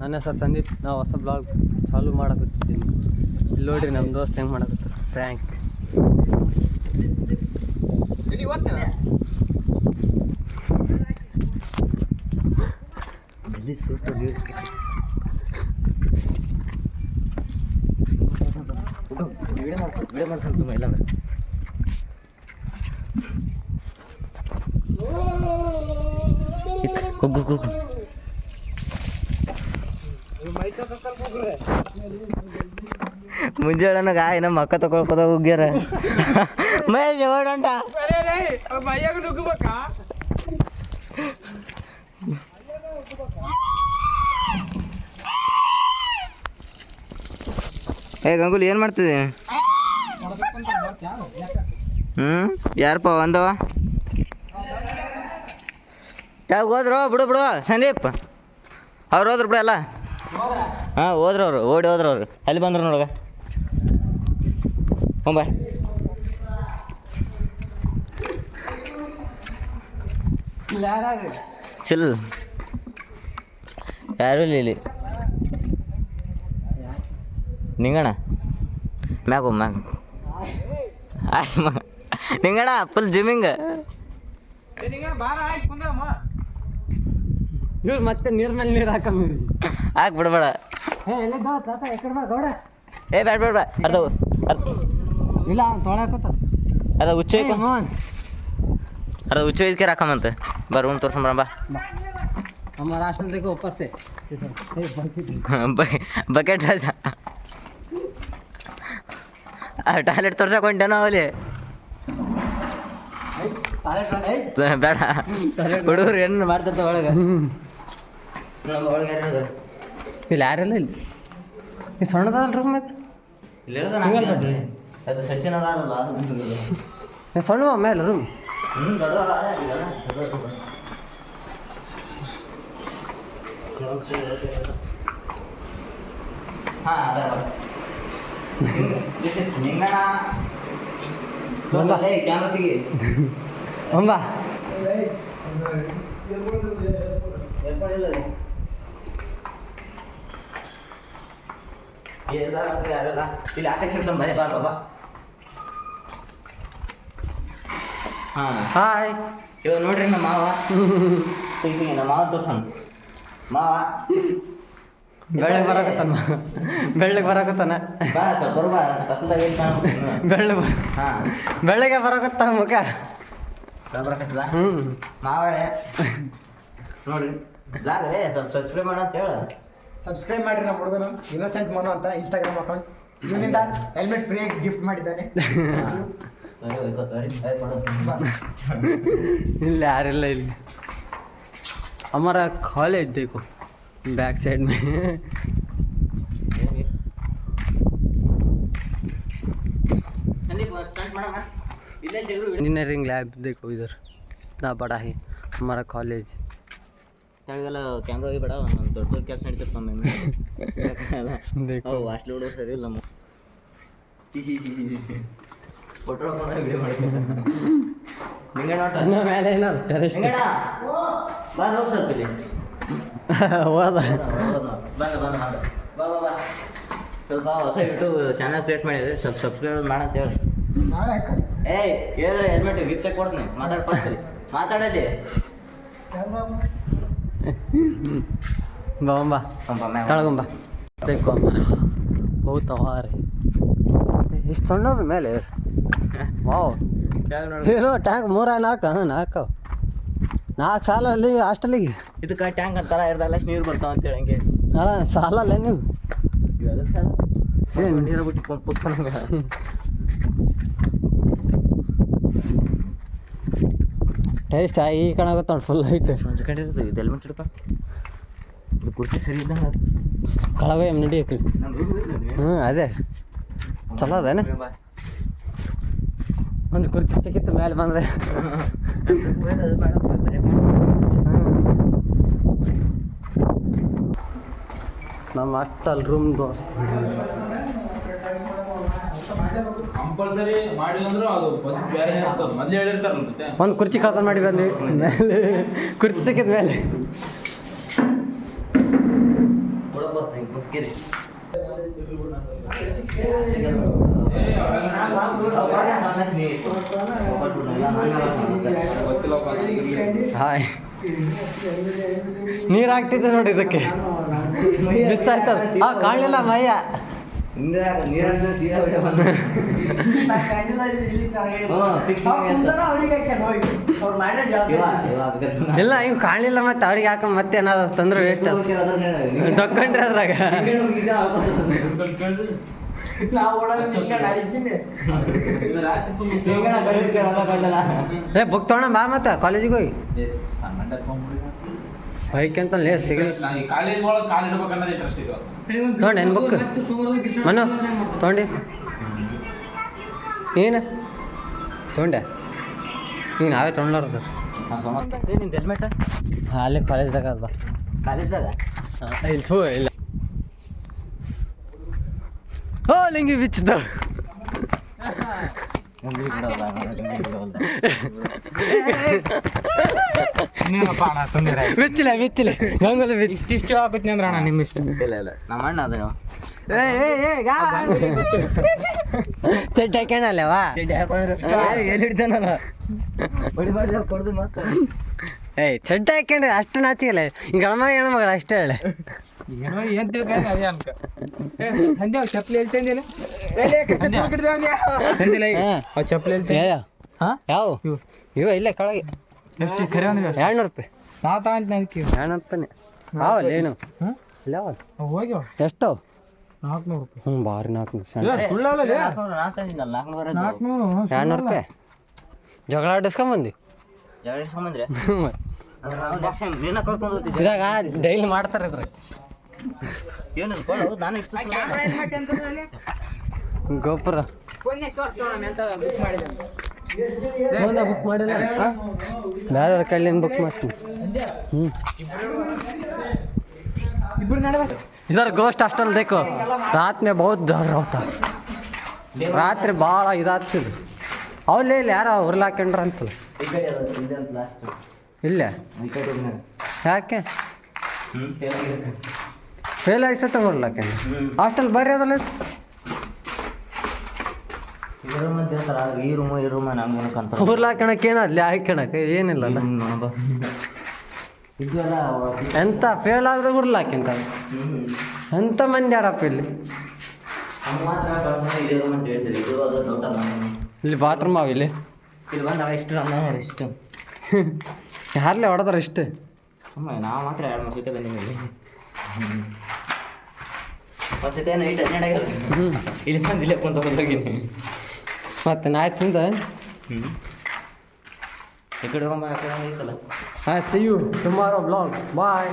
ನನ್ನ ಹೆಸರು ಸಂದೀಪ್. ನಾವು ಹೊಸ ಬ್ಲಾಗ್ ಚಾಲೂ ಮಾಡಕತ್ತಿದ್ದೀನಿ. ಇಲ್ಲಿ ನೋಡ್ರಿ ನಮ್ಮ ದೋಸ್ತ್ ಹೆಂಗೆ ಮಾಡಕತ್ತಾರೆ ಪ್ರ್ಯಾಂಕ್. ಮುಂಜಾನೆ ಗಾಯ ನಮ್ಮ ಅಕ್ಕ ತಗೊಳ್ಕೋದ ಹೋಗ್ಯಾರ ಮಹೇಶ್ ಓಡಂಟ ಏ ಗಂಗುಲಿ ಏನು ಮಾಡ್ತಿದ್ದೆ? ಯಾರಪ್ಪ ಒಂದವ ಯಾವ ಹೋದ್ರು? ಬಿಡು ಬಿಡು ಸಂದೀಪ್ ಅವ್ರು ಹೋದ್ರು ಬಿಡು ಎಲ್ಲ. ಹಾಂ ಹೋದ್ರು ಅವರು, ಓಡಿ ಹೋದ್ರು ಅವರು. ಅಲ್ಲಿ ಬಂದ್ರು ನೋಡುವ. ಬಾಯ್. ಚಿಲ್ ಯಾರು ಇಲ್ಲಿ ನಿಂಗಣ್ಣ ಮ್ಯಾಗು ಮ್ಯಾಗ ನಿಂಗಣ್ಣ ಫುಲ್ ಜಿಮ್ಮಿಂಗ್. ಇವ್ರು ಮತ್ತೆ ನೀರ್ ಮೇಲೆ ನೀರು ಹಾಕಿ ಹಾಕಿ ಬಿಡ್ಬೇಡ. ಏ ಬೇಡ ಬೇಡ ಅರ್ಧ ಇಲ್ಲ ತೊಳಕತ್ತ ಅದ ಹುಚ್ಚ ಅದ ಹುಚ್ಚ ಇದಕ್ಕೆ ರಾಕಮಂತೆ ಬರ್ ಉಣ್ ತೋರ್ಸಂಬ. हमारा राशन देखो ऊपर से बकेट राजा टॉयलेट ತೋರ್ಸಕೊಂಡೇನೋ ಅವಲಿ ಬೇಡ ಹುಡುಗರು ಏನು ಮಾಡ್ತಿರ್ತ ಒಳಗೆ. ಒಳಗೆ ಇಲ್ಲಿ ಯಾರೆಲ್ಲ ಇಲ್ಲಿ ಸಣ್ಣದಲ್ಲ ರೂಮ್ ಸಿಂಗಲ್ ಬೆಡ್ ಅದು ಸಚಿನ್ ಅಲ್ಲ ಸಣ್ಣ ಮೇಲೆ ರೂಮ್ ಅಂಬಾ ಯಾರಲ್ಲ ಇಲ್ಲಿ ಆಕಾಶ ಬರೀ ಬಾ ಬಾಬಾ. ಹಾಂ ಹಾಯ್ ಇವಾಗ ನೋಡ್ರಿ ನಮ್ಮ ಮಾವ ನಮ್ಮ ಮಾವ ತೋರ್ಸಣ. ಮಾವ ಬೆಳ್ಳಗೆ ಬರಕತ್ತಾನ ಬಾ ಸ್ವಲ್ಪ ಬರುವಾ ಬೆಳ್ಳಗೆ ಹಾಂ ಬೆಳ್ಳಗೆ ಬರಕತ್ತ ಮುಖ ಬರಕತ್ತದ. ಮಾವಳೆ ನೋಡ್ರಿ ಜಾಗಲೇ ಸ್ವಲ್ಪ ಸಬ್ಸ್ಕ್ರೈಬ್ ಮಾಡ ಅಂತ ಹೇಳ. ಸಬ್ಸ್ಕ್ರೈಬ್ ಮಾಡಿರಿ ನಮ್ಮ ಹುಡುಗನು ಇನ್ನೋಸೆಂಟ್ ಮೋನು ಅಂತ ಇನ್ಸ್ಟಾಗ್ರಾಮ್ ಅಕೌಂಟ್. ಇವನಿಂದ ಹೆಲ್ಮೆಟ್ ಫ್ರೀಯಾಗಿ ಗಿಫ್ಟ್ ಮಾಡಿದ್ದಾನೆ. ಇಲ್ಲಿ ಯಾರಿಲ್ಲ ಇಲ್ಲಿ. हमारा कॉलेज देखो बैक साइड में इंजीनियरिंग लैब देखो इधर इतना बड़ा है हमारा कॉलेज. कैमरा भी बड़ा दೊಡ್ಡ ದೊಡ್ಡ ಕೆಲಸ ನಡೀತಪ್ಪ देखो ಹಾಸ್ಟೆಲ್ ಹುಡುಗರು ಸರಿ ಇಲ್ಲ ನಮ್ಮ ಫೋಟೋ ವಿಡಿಯೋ ಮಾಡ್ತಾರೆ. ಮೇಲೆ ಏನಾರು ಟೆರೆಸ್ಟ್ ಬಾ ಹೋಗಿ ಸ್ವಲ್ಪ ಇಲ್ಲಿ ಹೋದ ಬಾ ಸ್ವಲ್ಪ ಹೊಸ ಯೂಟ್ಯೂಬ್ ಚಾನಲ್ ಕ್ರಿಯೇಟ್ ಮಾಡಿದ್ರೆ ಸ್ವಲ್ಪ ಸಬ್ಸ್ಕ್ರೈಬ್ ಮಾಡಂತ ಹೇಳಿ. ಏಯ್ ಹೇಳಿದ್ರೆ ಹೆಲ್ಮೆಟ್ ಗಿಫ್ಟ್ ಕೊಡ್ತೀನಿ ಮಾತಾಡ್ಕೊಳ್ತೀರಿ ಮಾತಾಡಲಿ बा ಕೆಳಗೊಂಬ देखो बहुत आवार है ಇಷ್ಟು ಸಣ್ಣದ ಮೇಲೆ ವಾವ್ ಏನೋ ಟ್ಯಾಂಕ್ 4 ಸಾಲ ಅಲ್ಲಿ ಹಾಸ್ಟೆಲಿಗೆ ಇದಕ್ಕೆ ಟ್ಯಾಂಕ್ ಅಂತಾರ ಇರ್ದಲ್ಲ ನೀರು ಬರ್ತಾವ ಅಂತೇಳಿ ಹಂಗೆ. ಹಾಂ ಸಾಲಲ್ಲ ನೀವು ಏನು ನೀರು ಬಿಟ್ಟು ಪುಸ್ತಕ ಟೇಸ್ಟ್ ಈ ಕಣಾಗುತ್ತೆ ನೋಡಿ ಫುಲ್ ಹೈಟ್ ಸಂಜೆ ಕಡೆ ಇರುತ್ತೆ ಇದು ಹೆಲ್ಮೆಟ್ ಇಡಪ್ಪ. ಇದು ಕುರ್ಚಿ ಸರಿ ಇದ್ದಂಗೆ ಅದು ಕಳವೆ ನಡಿಯಕ್ಕೆ. ಅದೇ ಚಲೋ ಅದೇನೆ ಒಂದು ಕುರ್ಚಿ ಸಿಕ್ಕಿತ್ತು ಮೇಲೆ ಬಂದರೆ. ನಮ್ಮ ಹಾಸ್ಟೆಲ್ ರೂಮ್ ಕಂಪಲ್ಸರಿ ಮಾಡಿ ಅಂದ್ರೆ ಅದು ಬೇರೆ ಇರ್ತದೆ ಮೊದಲು ಹೇಳಿರ್ತಾರೆ. ಒಂದು ಕುರ್ಚಿ ಖಾತಾ ಮಾಡಿ ಬಂದ್ವಿ ಮೇಲೆ ಕುರ್ಚಿ ಸಿಕ್ಕಿದ ಮೇಲೆ ಕೇರಿ ಹಾಯ್ ನೀರು ಹಾಕ್ತಿದ್ದೆ ನೋಡಿ ಇದಕ್ಕೆ ಮಿಸ್ ಆಯ್ತದ ಕಾಣಲಿಲ್ಲ ಮಯ್ಯ ನೀರನ್ನು ಸೀದಾ ಬಿಡ ಬಂದು ಇಲ್ಲ ಇವ್ ಕಾಣಲಿಲ್ಲ ಮತ್ತೆ ಅವ್ರಿಗೆ ಹಾಕ ಮತ್ತೆ ಏನಾದ್ರು ತಂದ್ರೆ ವೇಸ್ಟ್ ಡೊಕ್ಕೊಂಡ್ರೆ ಅದ್ರಾಗ ಏ ಬುಕ್ ತೊಗೊಂಡ ಬಾ ಮತ್ತೆ ಕಾಲೇಜಿಗೆ ಹೋಗಿ ಬೈಕ್ ಅಂತ ಲೇ ಸಿಗಲಿ ಕಾಲೇಜ್ ಒಳಗೆ ಕಾಲ್ ಇಡ್ಬೇಕನ್ನೋದು ಇಂಟ್ರೆಸ್ಟ್ ಇದೆ ತೊಗೊಂಡು ಏನು ಬುಕ್ ಮನು ತೊಗೊಂಡು ಏನು ತೊಗೊಂಡೆ ಈಗ ನಾವೇ ತೊಗೊಂಡ್ಲಾರ್ದು ನಿಂದು ಹೆಲ್ಮೆಟ್ ಹಾಂ ಅಲ್ಲೇ ಕಾಲೇಜ್ದಾಗ ಅದ ಬಾ ಕಾಲೇಜ್ದಾಗ ಇಲ್ಲಿ ಥೂ ಇಲ್ಲ ಓ ಲಿಂಗಿ ಬಿಚ್ಚಿದ್ದು ಬಿಚ್ಚಿಲ್ಲ ಬಿಚ್ಚಿಲ್ಲ ಗಂಗಲ್ ಬಿಚ್ಚಿ ಇಷ್ಟು ಹಾಕತ್ನಿ ಅಂದ್ರೆ ಅಣ್ಣ ನಿಮ್ಮ ಇಷ್ಟ ಇಲ್ಲ ನಮ್ಮ ಅಣ್ಣ ಅದ ಚಡ್ಡಿ ಹಾಕ್ಯಾನಲ್ಲವಾ ಚಡ್ಡಿ ಹಾಕೊಂಡ್ರೆ ಎಲ್ಲಿ ಹಿಡ್ತಾನಲ್ಲ ಹೊಡಿಬಾರ್ದು ಕೊಡ್ದು ಮತ್ತೆ ಏಯ್ ಚಡ್ಡಿ ಹಾಕ್ಯಂಡ್ರೆ ಅಷ್ಟು ನಾಚಿಗಲ್ಲ ಈಗ ಗಣಮಗ ಹೆಣ್ಮಗಳು ಅಷ್ಟೇ ಹೇಳಿ ಏನೋ ಏನ್ ತಿಳ್ಕೊಂಡೆ ಅದೇ ಅನ್ಕ ಸಂಧ್ಯಾ ಚಪ್ಪಲಿ ಹೇಳ್ತೇಂದಿಲ್ಲ ಅವ್ ಚಪ್ಪಲಿ ಹೇಳ್ತೇನೆ ಯಾವ ಇವ ಇಲ್ಲೇ ಕೆಳಗೆ ಎಷ್ಟು ಖರೆ ಅಂದ್ರೆ $200 ರೂಪಾಯಿ ನಾ ತಗೊಂತ ಅದಕ್ಕೆ $200 ಅವಲ್ಲ ಏನು ಇಲ್ಲ ಹೋಗ್ಯವ ಎಷ್ಟು $400 ಹ್ಞೂ ಭಾರಿ 400 $200 ಜಗಳ ಆಡಿಸ್ಕೊಂಬಂದಿ ಇದಾಗ ಡೈಲಿ ಮಾಡ್ತಾರೆ ಇದ್ರಾಗ ನಾನು ಇಷ್ಟು ಗೋಪುರ ಬುಕ್ ಮಾಡಿಲ್ಲ ಬೇರೆ ಕೈಲಿಂದ ಬುಕ್ ಮಾಡ್ತೀನಿ इधर गोश्त हॉस्टल देखो रात में बहुत डर होता ರಾತ್ರಿ ಭಾಳ ಇದಾಗ್ತಿದ್ರು ಅವಲ್ಲೇ ಇಲ್ಲಿ ಯಾರೋ ಉರ್ಲಾಕೊಂಡ್ರ ಅಂತಲ್ಲ ಇಲ್ಲೇ ಯಾಕೆ ಫೇಲ್ ಆಗಿ ಸತ್ತ ಉರ್ಲಾಕೊಂಡ್ರೆ ಹಾಸ್ಟೆಲ್ ಬರ್ರಿ ಅದಲ್ಲ ಈ ರೂಮ್ ನಮ್ಗೆ ಉರ್ಲಾಕಣಕ್ಕೆ ಏನಾದ್ಲಿ ಹಾಕಣಕ್ಕೆ ಏನಿಲ್ಲಲ್ಲ ಎಂತ ಫೇಲ್ ಆದ್ರೆ ಉರ್ಲಾಕಿಂತ ಎಂತ ಮಂದಿ ಯಾರಪ್ಪ ಇಲ್ಲಿ ಇಲ್ಲಿ ಬಾತ್ರೂಮ್ ಅವ ಇಲ್ಲಿ ಇಲ್ಲಿ ಬಂದ ಇಷ್ಟು ನೋಡಿ ಇಷ್ಟು ಯಾರ್ಲೇ ಹೊಡೆದ್ರ ಇಷ್ಟು ನಾವು ಮಾತ್ರ 2-3 ಸತಿ ಬಂದಿದ್ದೀವಿ ಒಂದು ಸತಿ ನೈಟ್ 12 ಆಗ್ಯದ ಇಲ್ಲಿ ಬಂದು ಇಲ್ಲೇ ಕುಂತ ಹೋಗಿನಿ ಮತ್ತೆ ನಾಯಿ ತಿಂದ ಈ ಕಡೆ ಹೋಗಂಬ ಆ ಕಡೆ ಐತಲ್ಲ ಹಾಂ see you tomorrow blog bye